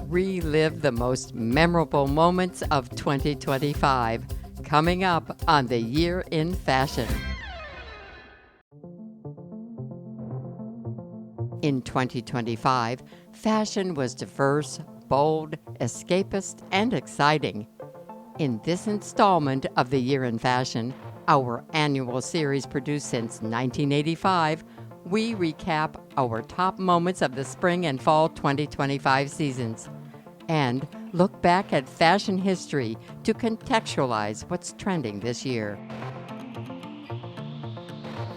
relive the most memorable moments of 2025, coming up on The Year in Fashion. In 2025, fashion was diverse, bold, escapist, and exciting. In this installment of The Year in Fashion, our annual series produced since 1985, we recap our top moments of the spring and fall 2025 seasons and look back at fashion history to contextualize what's trending this year.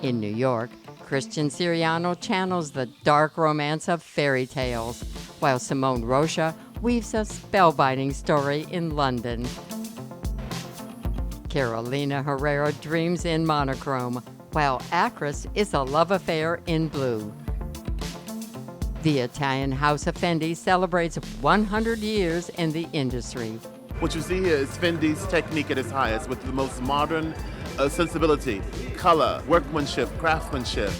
In New York, Christian Siriano channels the dark romance of fairy tales, while Simone Rocha weaves a spellbinding story in London. Carolina Herrera dreams in monochrome, while Akris is a love affair in blue. The Italian house of Fendi celebrates 100 years in the industry. What you see here is Fendi's technique at its highest, with the most modern sensibility, color, workmanship, craftsmanship.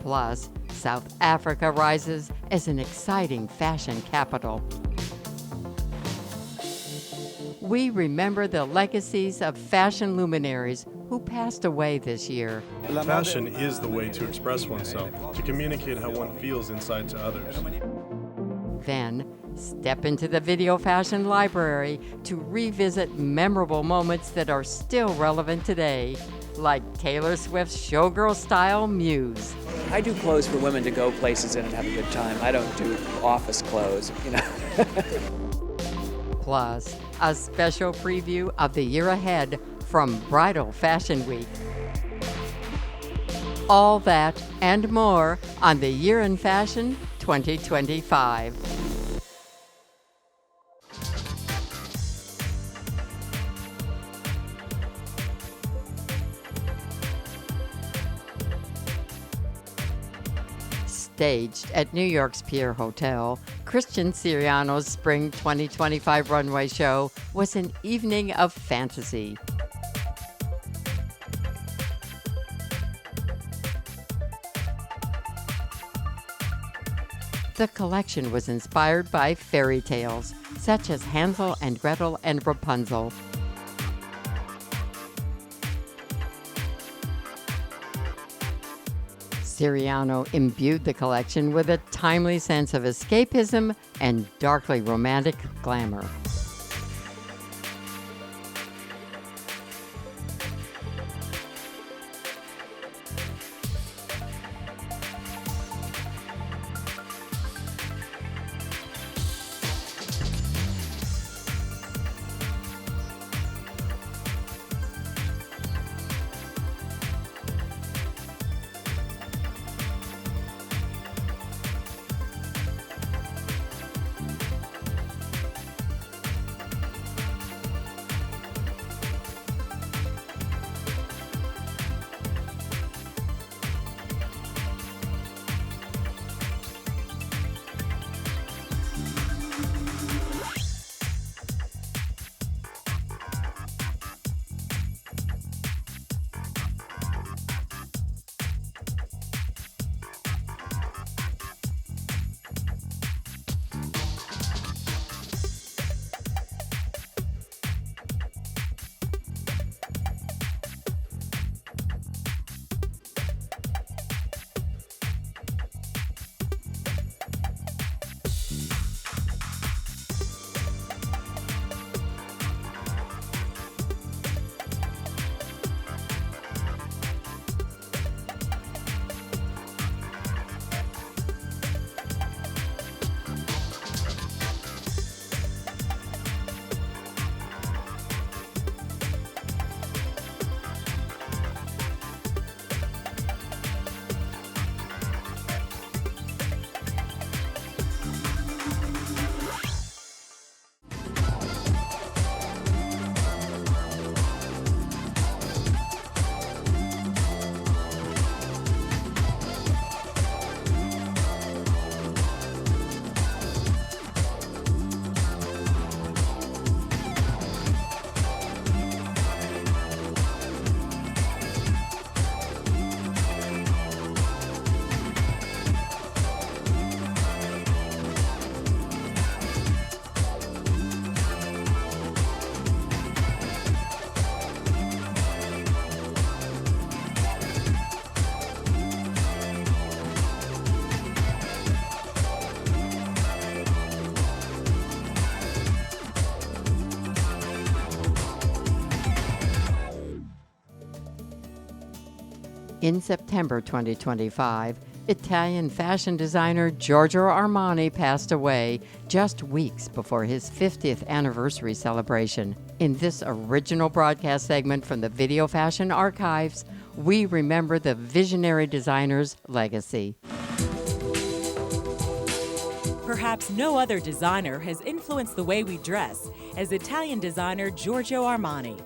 Plus, South Africa rises as an exciting fashion capital. We remember the legacies of fashion luminaries who passed away this year. Fashion is the way to express oneself, to communicate how one feels inside to others. Then, step into the Videofashion library to revisit memorable moments that are still relevant today, like Taylor Swift's Showgirl-style Muse. I do clothes for women to go places in and have a good time. I don't do office clothes, Plus, a special preview of the year ahead from Bridal Fashion Week. All that and more on The Year in Fashion 2025. Staged at New York's Pier Hotel, Christian Siriano's Spring 2025 runway show was an evening of fantasy. The collection was inspired by fairy tales, such as Hansel and Gretel and Rapunzel. Siriano imbued the collection with a timely sense of escapism and darkly romantic glamour. In September 2025, Italian fashion designer Giorgio Armani passed away just weeks before his 50th anniversary celebration. In this original broadcast segment from the Videofashion archives, we remember the visionary designer's legacy. Perhaps no other designer has influenced the way we dress as Italian designer Giorgio Armani.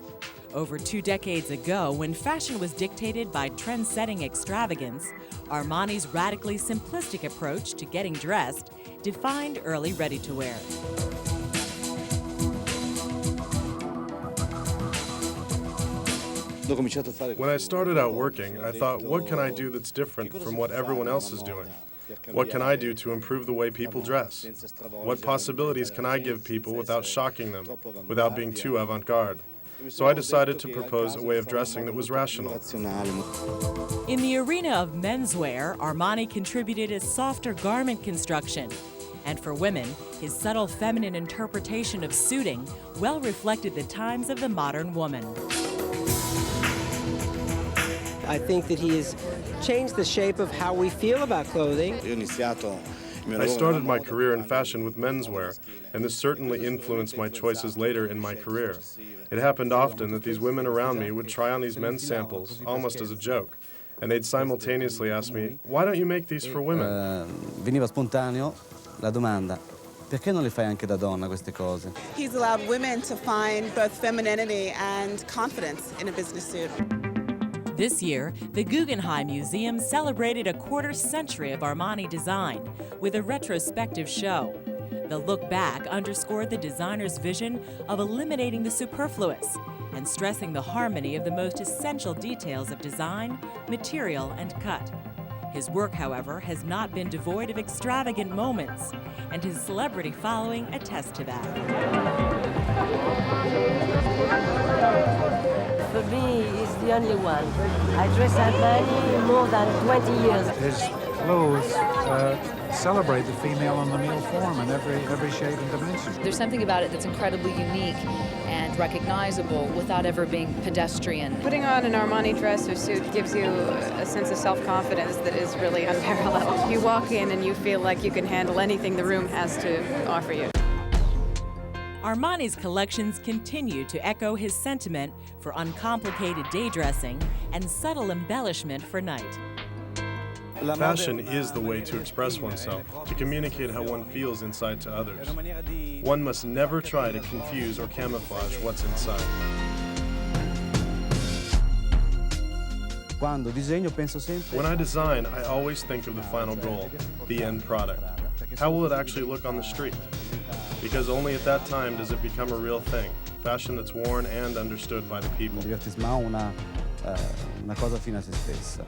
Over 2 decades ago, when fashion was dictated by trend-setting extravagance, Armani's radically simplistic approach to getting dressed defined early ready-to-wear. When I started out working, I thought, what can I do that's different from what everyone else is doing? What can I do to improve the way people dress? What possibilities can I give people without shocking them, without being too avant-garde? So I decided to propose a way of dressing that was rational. In the arena of menswear, Armani contributed a softer garment construction. And for women, his subtle feminine interpretation of suiting well reflected the times of the modern woman. I think that he has changed the shape of how we feel about clothing. I started my career in fashion with menswear, and this certainly influenced my choices later in my career. It happened often that these women around me would try on these men's samples, almost as a joke, and they'd simultaneously ask me, why don't you make these for women? Veniva spontaneo la domanda, perché non le fai anche da donna queste cose? He's allowed women to find both femininity and confidence in a business suit. This year, the Guggenheim Museum celebrated a quarter-century of Armani design with a retrospective show. The look back underscored the designer's vision of eliminating the superfluous and stressing the harmony of the most essential details of design, material, and cut. His work, however, has not been devoid of extravagant moments, and his celebrity following attests to that. For me, he's the only one. I dress Armani more than 20 years. His clothes celebrate the female and the male form in every shape and dimension. There's something about it that's incredibly unique and recognizable without ever being pedestrian. Putting on an Armani dress or suit gives you a sense of self-confidence that is really unparalleled. You walk in and you feel like you can handle anything the room has to offer you. Armani's collections continue to echo his sentiment for uncomplicated day dressing and subtle embellishment for night. Fashion is the way to express oneself, to communicate how one feels inside to others. One must never try to confuse or camouflage what's inside. When I design, I always think of the final goal, the end product. How will it actually look on the street? Because only at that time does it become a real thing, fashion that's worn and understood by the people. Una cosa fine a se stessa.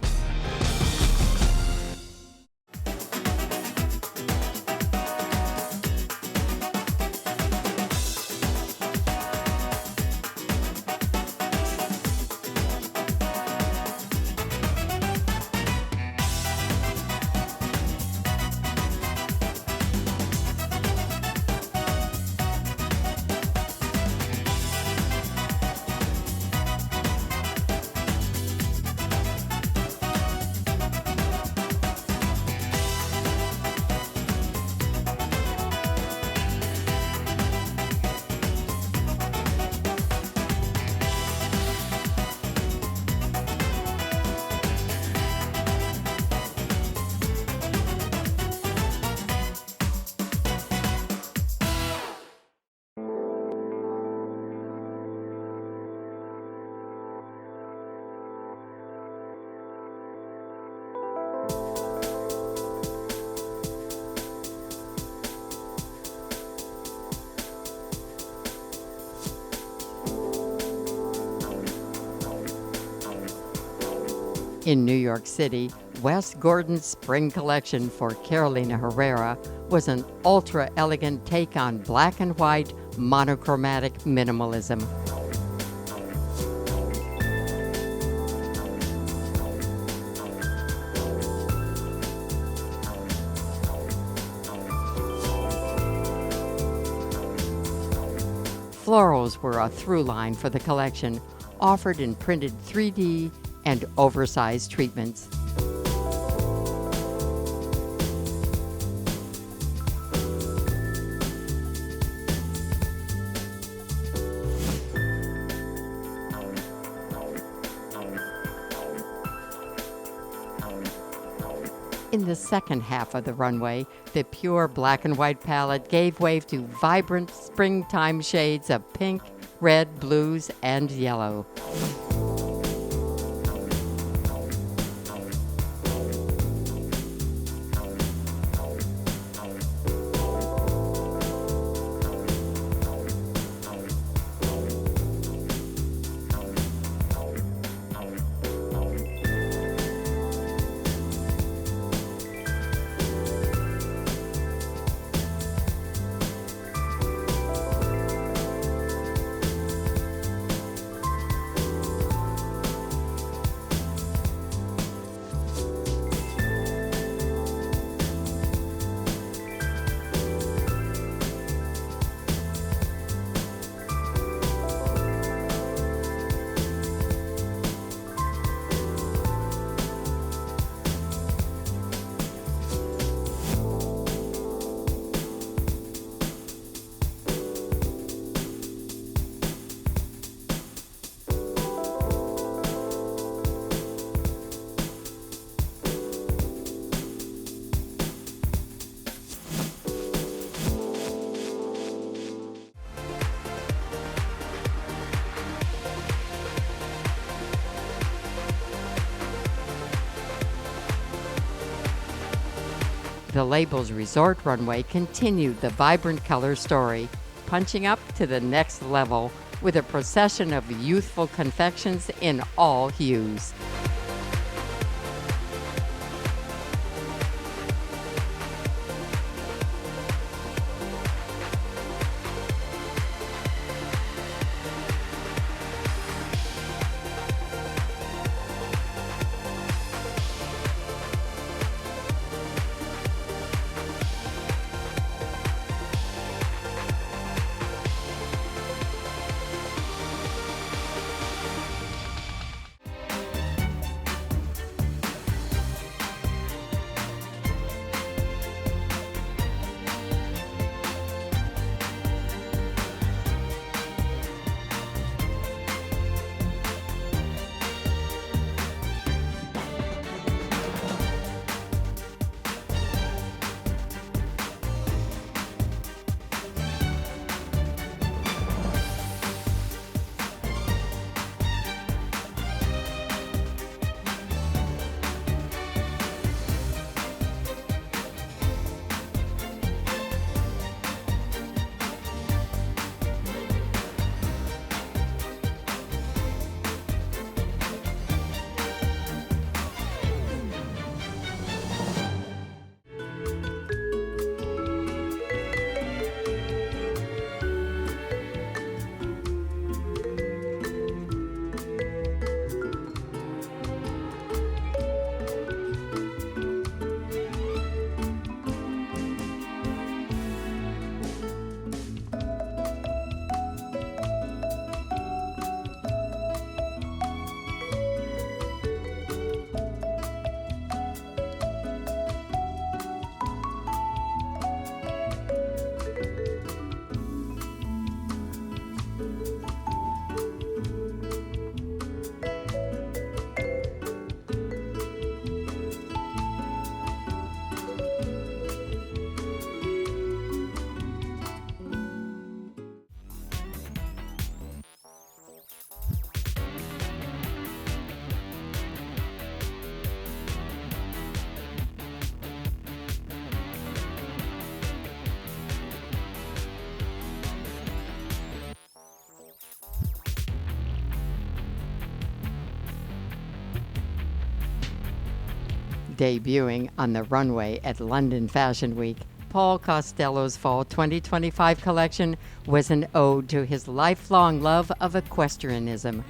In New York City, Wes Gordon's spring collection for Carolina Herrera was an ultra-elegant take on black and white monochromatic minimalism. Florals were a through line for the collection, offered in printed 3D and oversized treatments. In the second half of the runway, the pure black and white palette gave way to vibrant springtime shades of pink, red, blues, and yellow. The label's resort runway continued the vibrant color story, punching up to the next level with a procession of youthful confections in all hues. Debuting on the runway at London Fashion Week, Paul Costello's Fall 2025 collection was an ode to his lifelong love of equestrianism.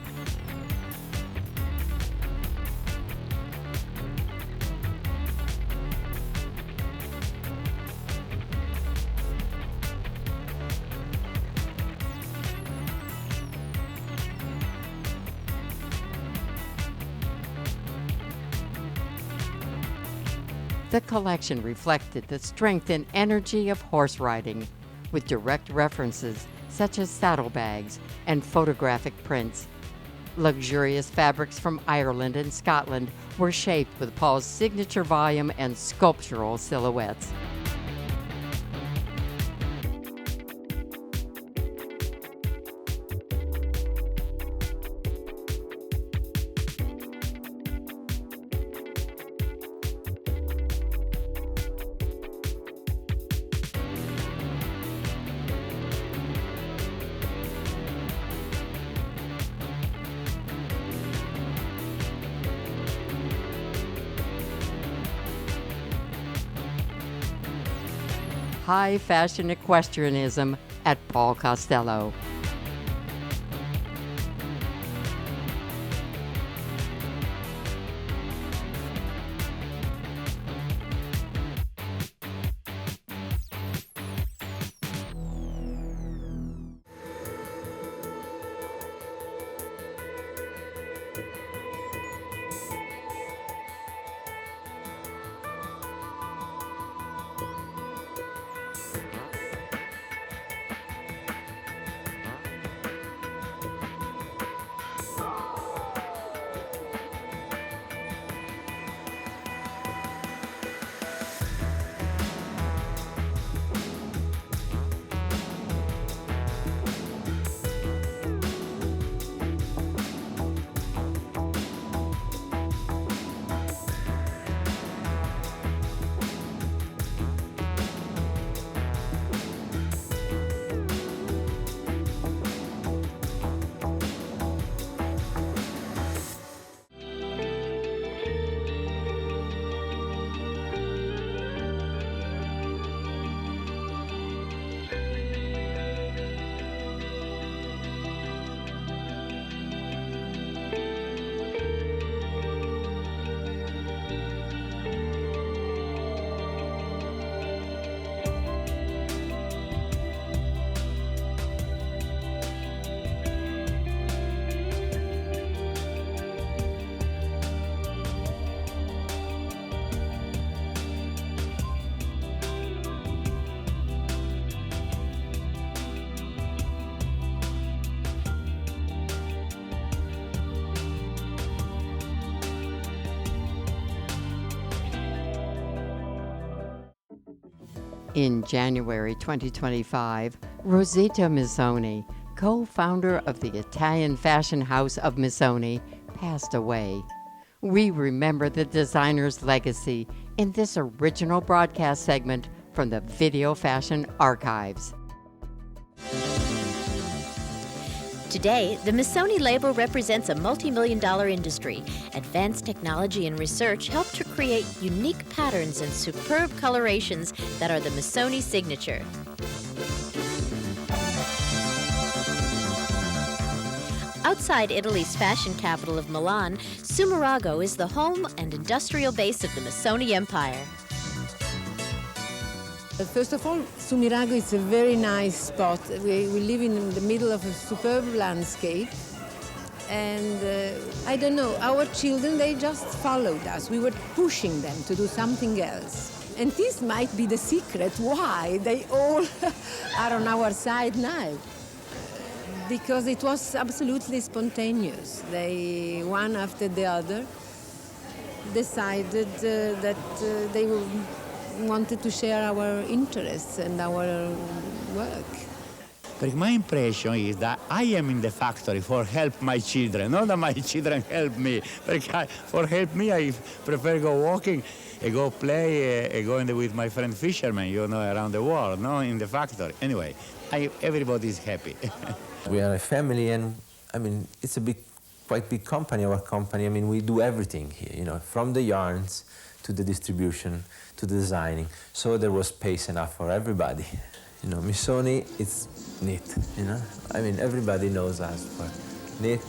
The collection reflected the strength and energy of horse riding, with direct references such as saddlebags and photographic prints. Luxurious fabrics from Ireland and Scotland were shaped with Paul's signature volume and sculptural silhouettes. High fashion equestrianism at Paul Costello. In January 2025, Rosita Missoni, co-founder of the Italian fashion house of Missoni, passed away. We remember the designer's legacy in this original broadcast segment from the Videofashion archives. Today, the Missoni label represents a multi-million-dollar industry. Advanced technology and research help to create unique patterns and superb colorations that are the Missoni signature. Outside Italy's fashion capital of Milan, Sumirago is the home and industrial base of the Missoni Empire. First of all, Sumirago is a very nice spot. We live in the middle of a superb landscape. And I don't know, our children, they just followed us. We were pushing them to do something else. And this might be the secret why they all are on our side now. Because it was absolutely spontaneous. They, one after the other, decided that they wanted to share our interests and our work. But my impression is that I am in the factory for help my children, not that my children help me. Because for help me, I prefer go walking, and go play, and go with my friend fishermen, around the world, no, in the factory. Anyway, everybody is happy. We are a family, and I mean, it's a quite big company, our company. I mean, we do everything here, from the yarns to the distribution, to the designing. So there was space enough for everybody. Missoni, it's knit, I mean, everybody knows us for knit,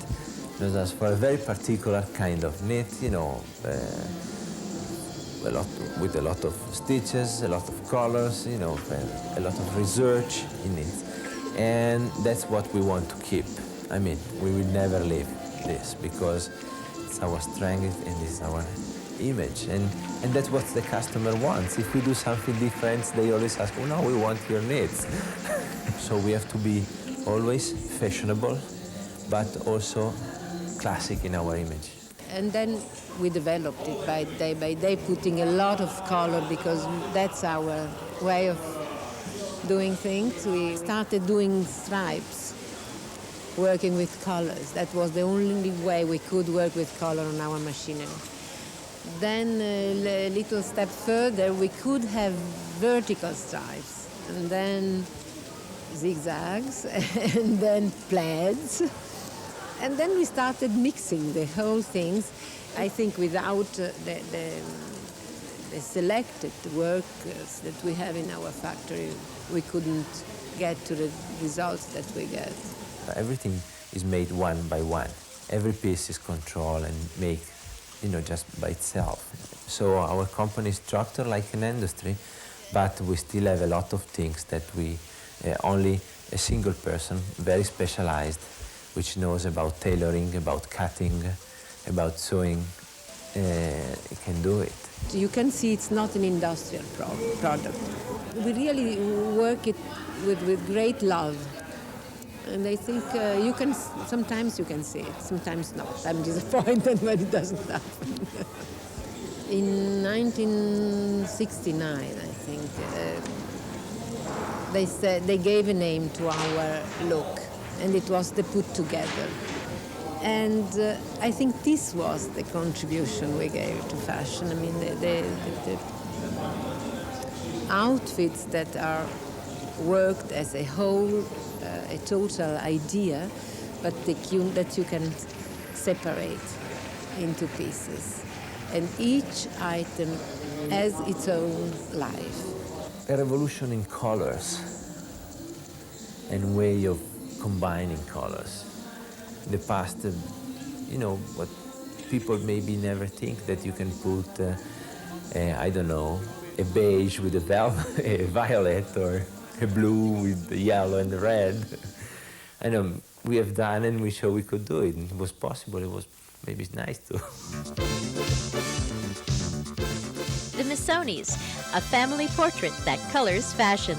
knows us for a very particular kind of knit, with a lot of stitches, a lot of colors, a lot of research in it. And that's what we want to keep. I mean, we will never leave this because it's our strength and it's our image, and that's what the customer wants. If we do something different, they always ask, oh no, we want your needs. So we have to be always fashionable, but also classic in our image. And then we developed it by day, putting a lot of color, because that's our way of doing things. We started doing stripes, working with colors. That was the only way we could work with color on our machinery. Then a little step further, we could have vertical stripes, and then zigzags, and then plaids. And then we started mixing the whole things. I think without the selected workers that we have in our factory, we couldn't get to the results that we get. Everything is made one by one. Every piece is controlled and made, just by itself. So our company is structured like an industry, but we still have a lot of things that we only a single person, very specialized, which knows about tailoring, about cutting, about sewing, can do it. You can see it's not an industrial product. We really work it with great love. And I think sometimes you can see it, sometimes not. I'm disappointed when it doesn't happen. In 1969, I think, they gave a name to our look, and it was the put together. And I think this was the contribution we gave to fashion. I mean, the outfits that are worked as a whole, a total idea, but that you can separate into pieces. And each item has its own life. A revolution in colors and way of combining colors. In the past, what people maybe never think that you can put, I don't know, a beige with a violet, or a blue with the yellow and the red. I know we have done, and we show we could do it. It was possible. It was maybe nice too. The Missonis, a family portrait that colors fashion.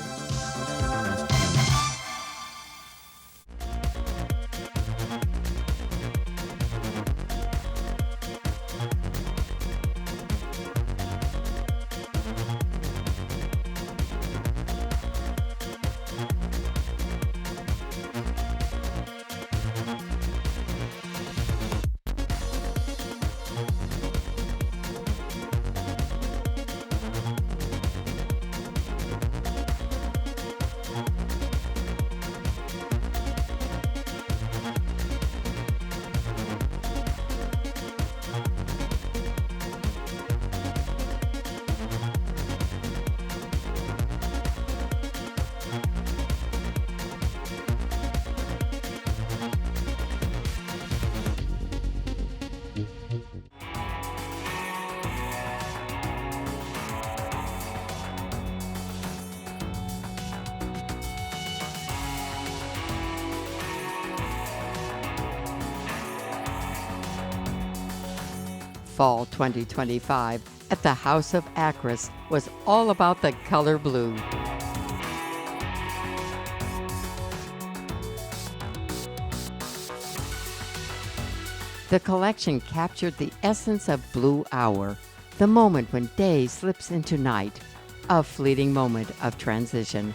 Fall 2025 at the House of Akris was all about the color blue. The collection captured the essence of blue hour, the moment when day slips into night, a fleeting moment of transition.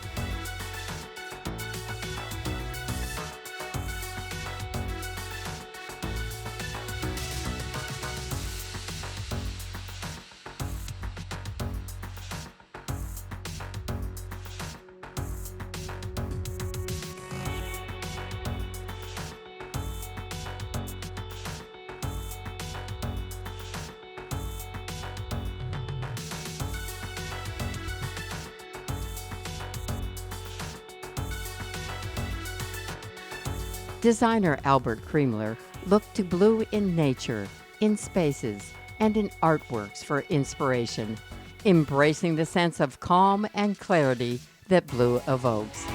Designer Albert Kriemler looked to blue in nature, in spaces, and in artworks for inspiration, embracing the sense of calm and clarity that blue evokes.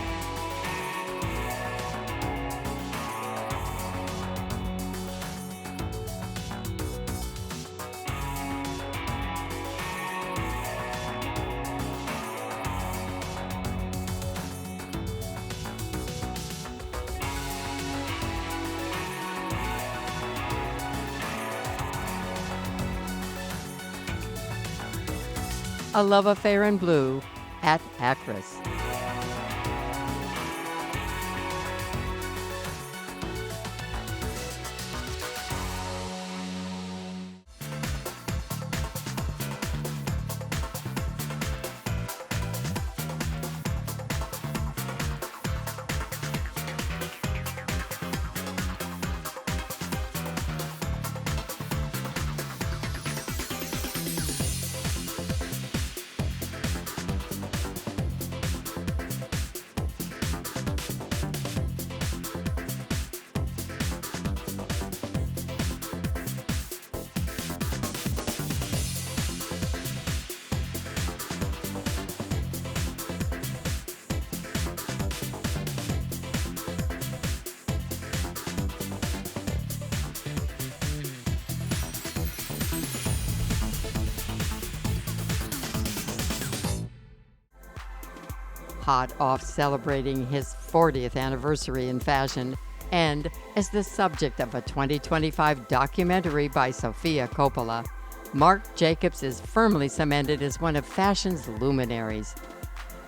a love affair in blue at Akris. Hot off celebrating his 40th anniversary in fashion, and as the subject of a 2025 documentary by Sofia Coppola, Marc Jacobs is firmly cemented as one of fashion's luminaries.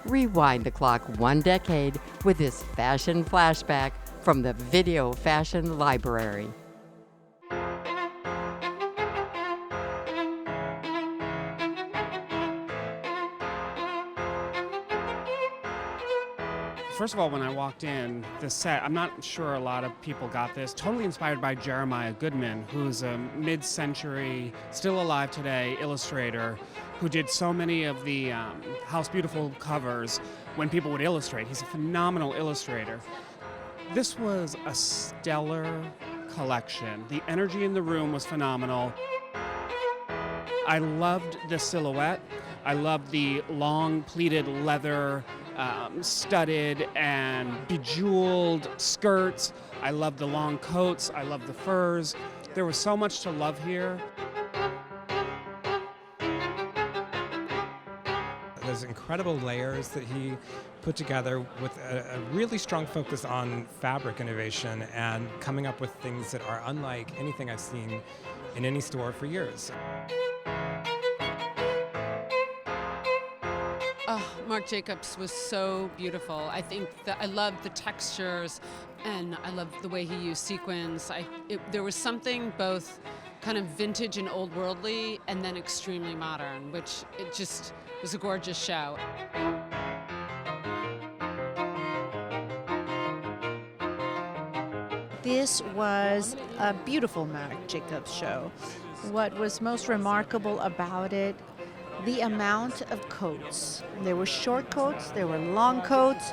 Rewind the clock one decade with this fashion flashback from the Videofashion library. First of all, when I walked in, the set, I'm not sure a lot of people got this, totally inspired by Jeremiah Goodman, who's a mid-century, still alive today, illustrator who did so many of the House Beautiful covers when people would illustrate. He's a phenomenal illustrator. This was a stellar collection. The energy in the room was phenomenal. I loved the silhouette. I loved the long pleated leather studded and bejeweled skirts. I loved the long coats. I loved the furs. There was so much to love here. There's incredible layers that he put together with a really strong focus on fabric innovation and coming up with things that are unlike anything I've seen in any store for years. Oh, Marc Jacobs was so beautiful. I think that I loved the textures and I loved the way he used sequins. There was something both kind of vintage and old worldly and then extremely modern, which it just was a gorgeous show. This was a beautiful Marc Jacobs show. What was most remarkable about it, the amount of coats. There were short coats, there were long coats,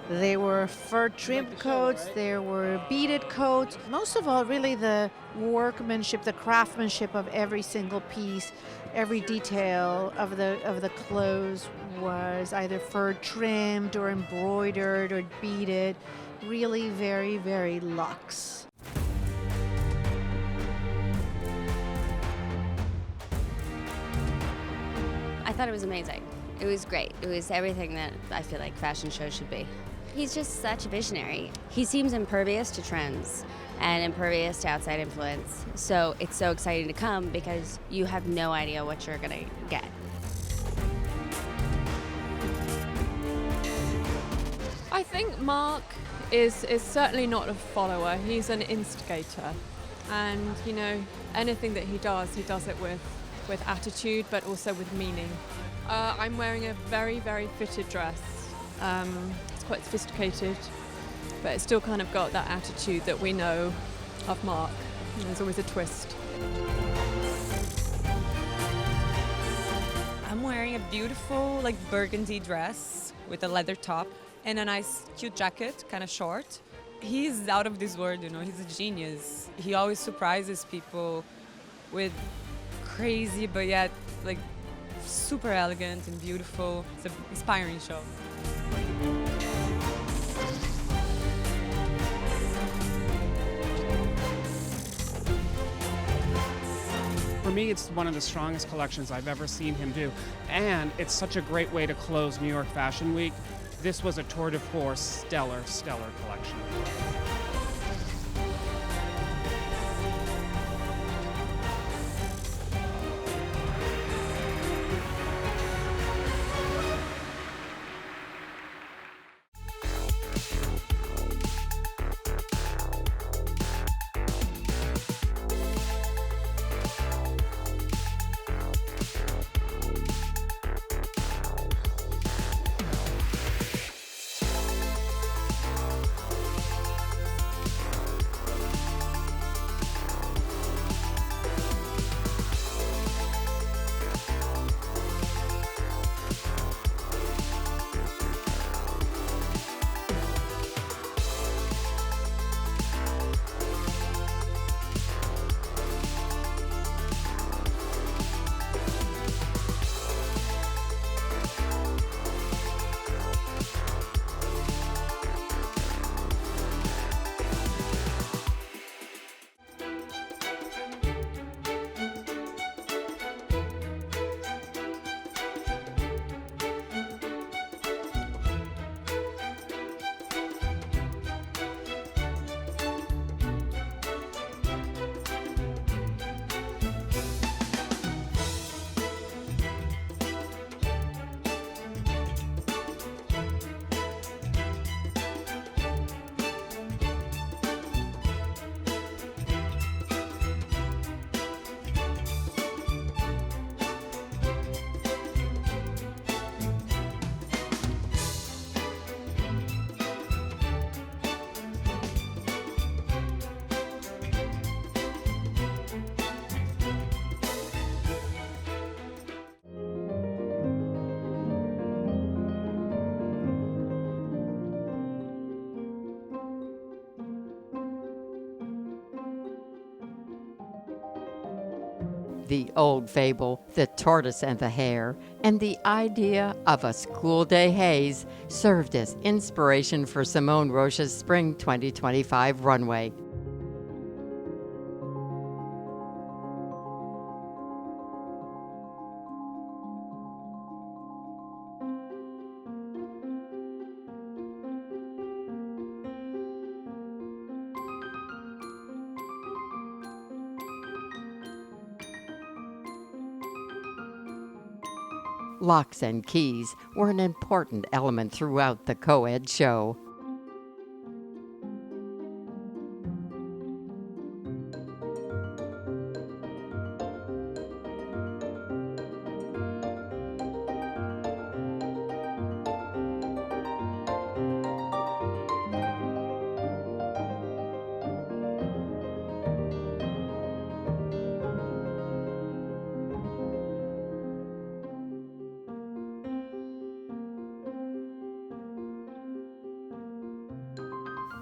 there were fur trimmed coats, there were beaded coats. Most of all, really the workmanship, the craftsmanship of every single piece, every detail of the clothes was either fur trimmed or embroidered or beaded. Really very, very luxe. I thought it was amazing. It was great. It was everything that I feel like fashion shows should be. He's just such a visionary. He seems impervious to trends and impervious to outside influence. So it's so exciting to come because you have no idea what you're gonna get. I think Marc is certainly not a follower. He's an instigator. And, you know, anything that he does it with attitude, but also with meaning. I'm wearing a very, very fitted dress. It's quite sophisticated, but it's still kind of got that attitude that we know of Marc. There's always a twist. I'm wearing a beautiful, like, burgundy dress with a leather top and a nice, cute jacket, kind of short. He's out of this world, you know, he's a genius. He always surprises people with crazy, but yet, like, super elegant and beautiful. It's an inspiring show. For me, it's one of the strongest collections I've ever seen him do. And it's such a great way to close New York Fashion Week. This was a tour de force, stellar collection. The old fable, The Tortoise and the Hare, and the idea of a school day haze served as inspiration for Simone Rocha's Spring 2025 runway. Locks and keys were an important element throughout the co-ed show.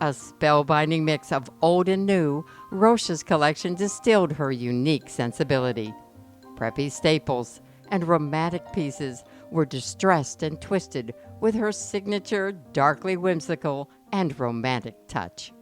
A spellbinding mix of old and new, Rocha's collection distilled her unique sensibility. Preppy staples and romantic pieces were distressed and twisted with her signature darkly whimsical and romantic touch.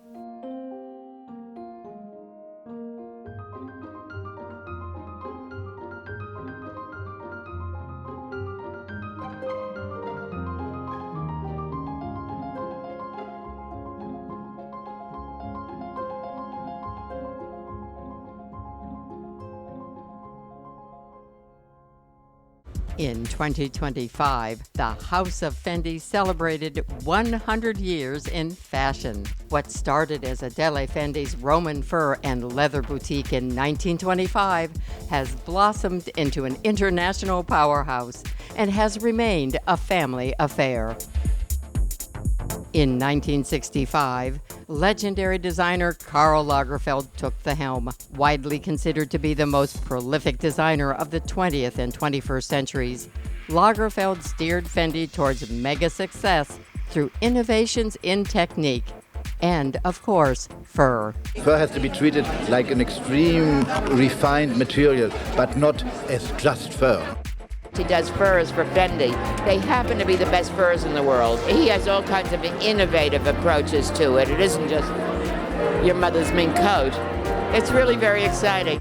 In 2025, the House of Fendi celebrated 100 years in fashion. What started as Adele Fendi's Roman fur and leather boutique in 1925 has blossomed into an international powerhouse and has remained a family affair. In 1965, legendary designer Karl Lagerfeld took the helm. Widely considered to be the most prolific designer of the 20th and 21st centuries, Lagerfeld steered Fendi towards mega success through innovations in technique and, of course, fur. Fur has to be treated like an extreme refined material, but not as just fur. He does furs for Fendi. They happen to be the best furs in the world. He has all kinds of innovative approaches to it. It isn't just your mother's mink coat. It's really very exciting.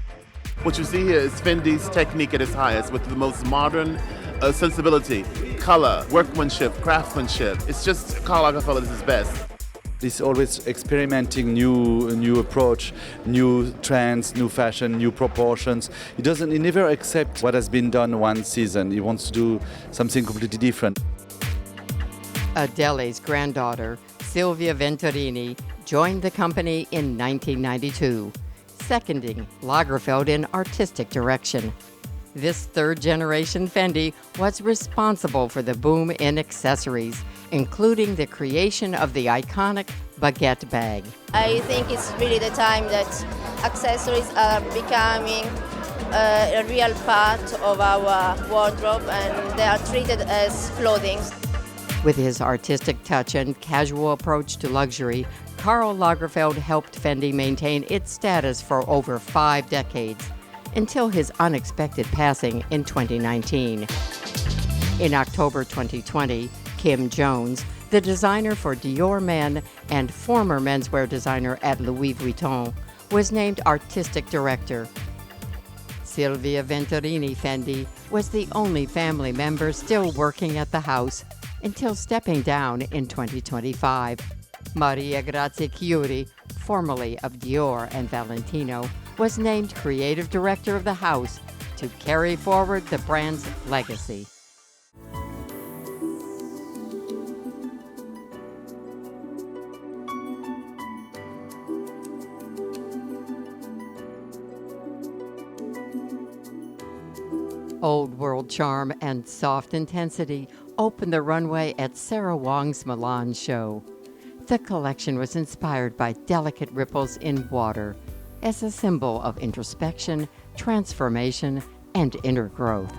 What you see here is Fendi's technique at its highest with the most modern sensibility, color, workmanship, craftsmanship. It's just Karl Lagerfeld is his best. He's always experimenting new approach, new trends, new fashion, new proportions. He never accepts what has been done one season. He wants to do something completely different. Adele's granddaughter, Silvia Venturini, joined the company in 1992, seconding Lagerfeld in artistic direction. This third-generation Fendi was responsible for the boom in accessories, including the creation of the iconic baguette bag. I think it's really the time that accessories are becoming a real part of our wardrobe and they are treated as clothing. With his artistic touch and casual approach to luxury, Karl Lagerfeld helped Fendi maintain its status for over 5 decades, until his unexpected passing in 2019. In October 2020, Kim Jones, the designer for Dior Men and former menswear designer at Louis Vuitton, was named artistic director. Silvia Venturini Fendi was the only family member still working at the house until stepping down in 2025. Maria Grazia Chiuri, formerly of Dior and Valentino, was named creative director of the house to carry forward the brand's legacy. Old world charm and soft intensity opened the runway at Sarah Wong's Milan show. The collection was inspired by delicate ripples in water as a symbol of introspection, transformation, and inner growth.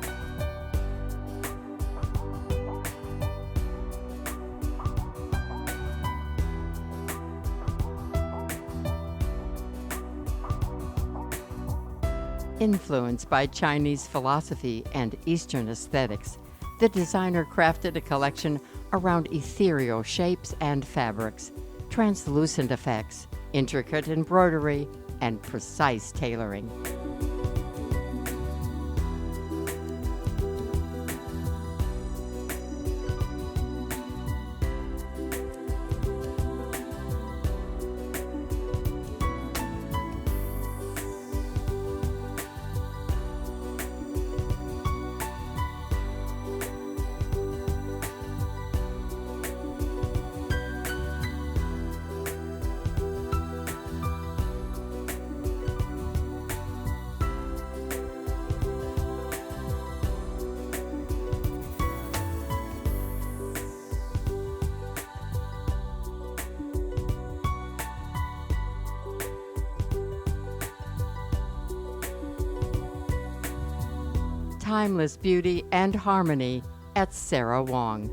Influenced by Chinese philosophy and Eastern aesthetics, the designer crafted a collection around ethereal shapes and fabrics, translucent effects, intricate embroidery, and precise tailoring. Timeless beauty and harmony at Sarah Wong.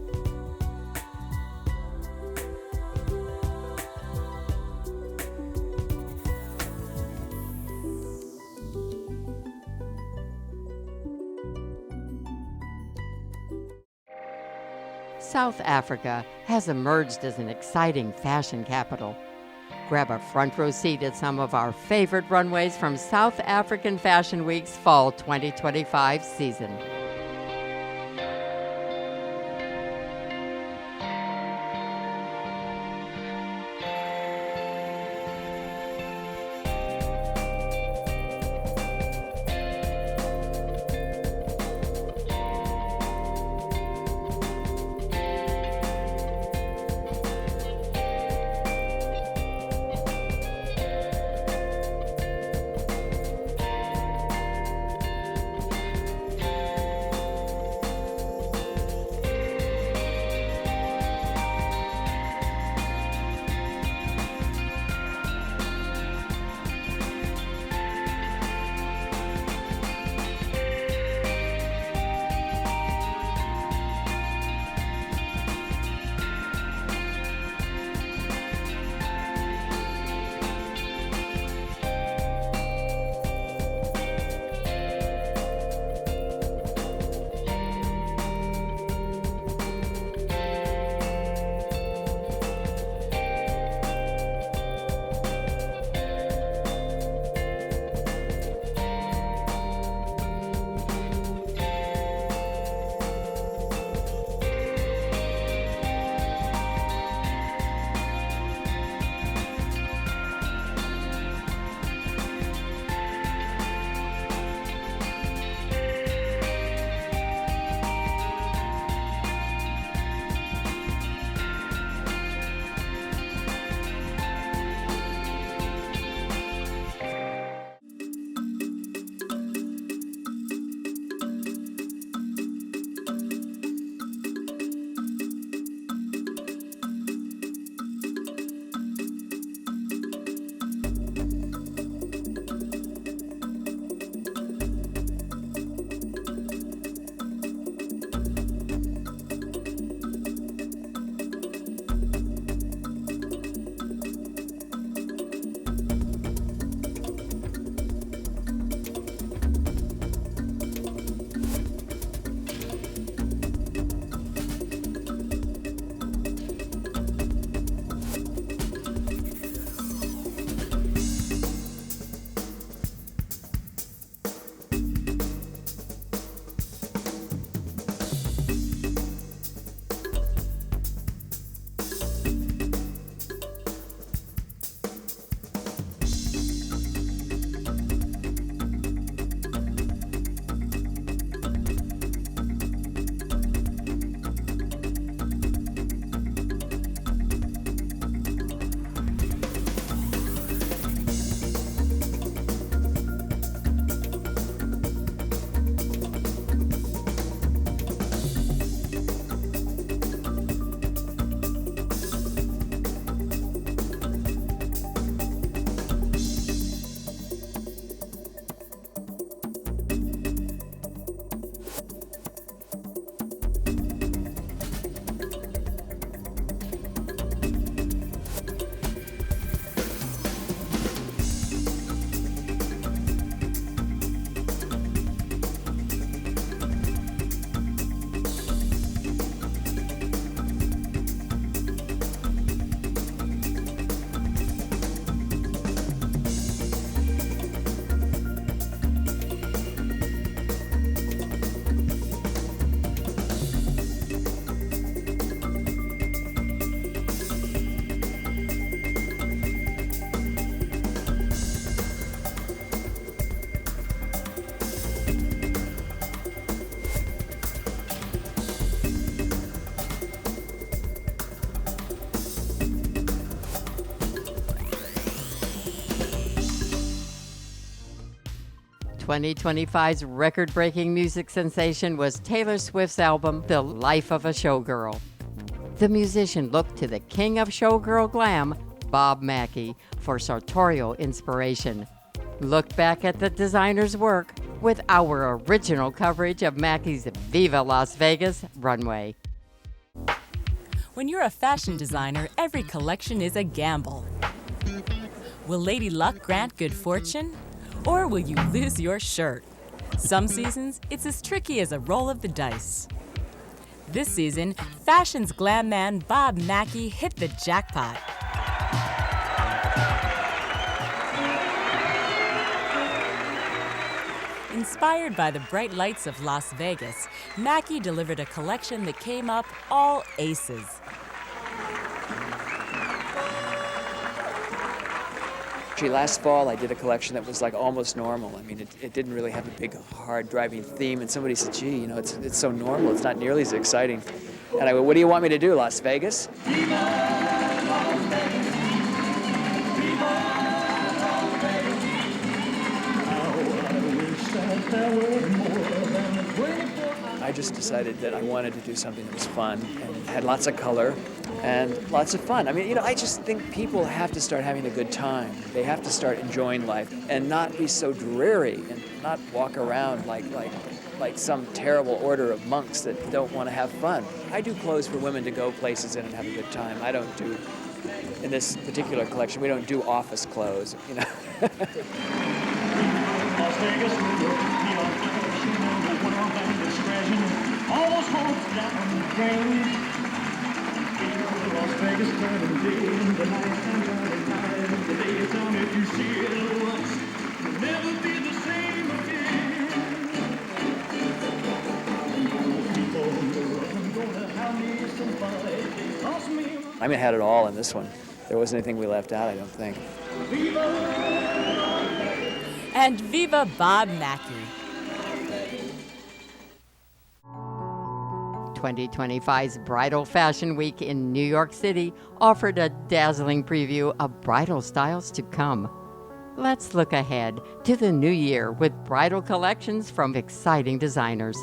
South Africa has emerged as an exciting fashion capital. Grab a front row seat at some of our favorite runways from South African Fashion Week's Fall 2025 season. 2025's record-breaking music sensation was Taylor Swift's album, The Life of a Showgirl. The musician looked to the king of showgirl glam, Bob Mackie, for sartorial inspiration. Look back at the designer's work with our original coverage of Mackie's Viva Las Vegas runway. When you're a fashion designer, every collection is a gamble. Will Lady Luck grant good fortune? Or will you lose your shirt? Some seasons, it's as tricky as a roll of the dice. This season, fashion's glam man Bob Mackie hit the jackpot. Inspired by the bright lights of Las Vegas, Mackie delivered a collection that came up all aces. Last fall, I did a collection that was like almost normal. I mean, it didn't really have a big, hard, driving theme. And somebody said, gee, you know, it's so normal. It's not nearly as exciting. And I went, what do you want me to do, Las Vegas? I just decided that I wanted to do something that was fun and had lots of color and lots of fun. I mean, you know, I just think people have to start having a good time. They have to start enjoying life and not be so dreary and not walk around like some terrible order of monks that don't want to have fun. I do clothes for women to go places in and have a good time. I don't do, in this particular collection, we don't do office clothes, you know. Las Vegas, New York, neon flashing, and the world is crashing. All those hopes down the drain. Las Vegas turning day, the nighttime turning night, the daytime if you see it once, you'll never be the same again. I mean, I had it all in this one. There wasn't anything we left out, I don't think. And viva Bob Mackie. 2025's Bridal Fashion Week in New York City offered a dazzling preview of bridal styles to come. Let's look ahead to the new year with bridal collections from exciting designers.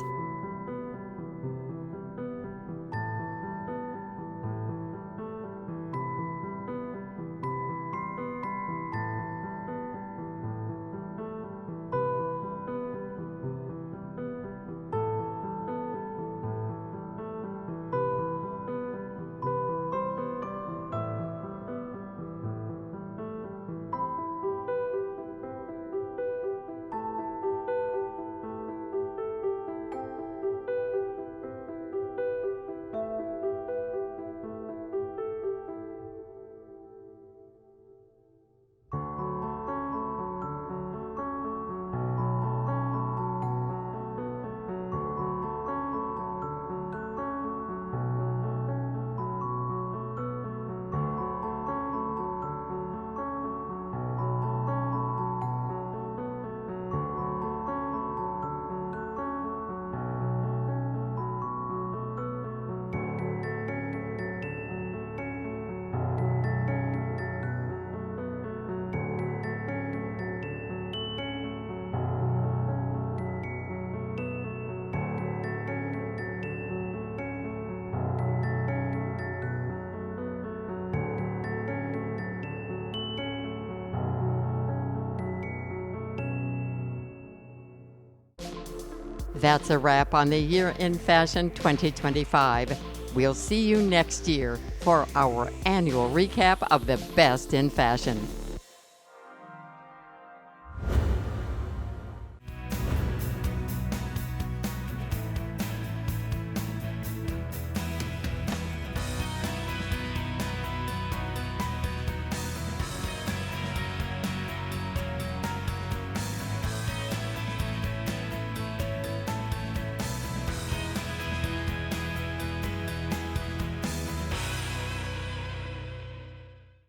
That's a wrap on the Year in Fashion 2025. We'll see you next year for our annual recap of the best in fashion.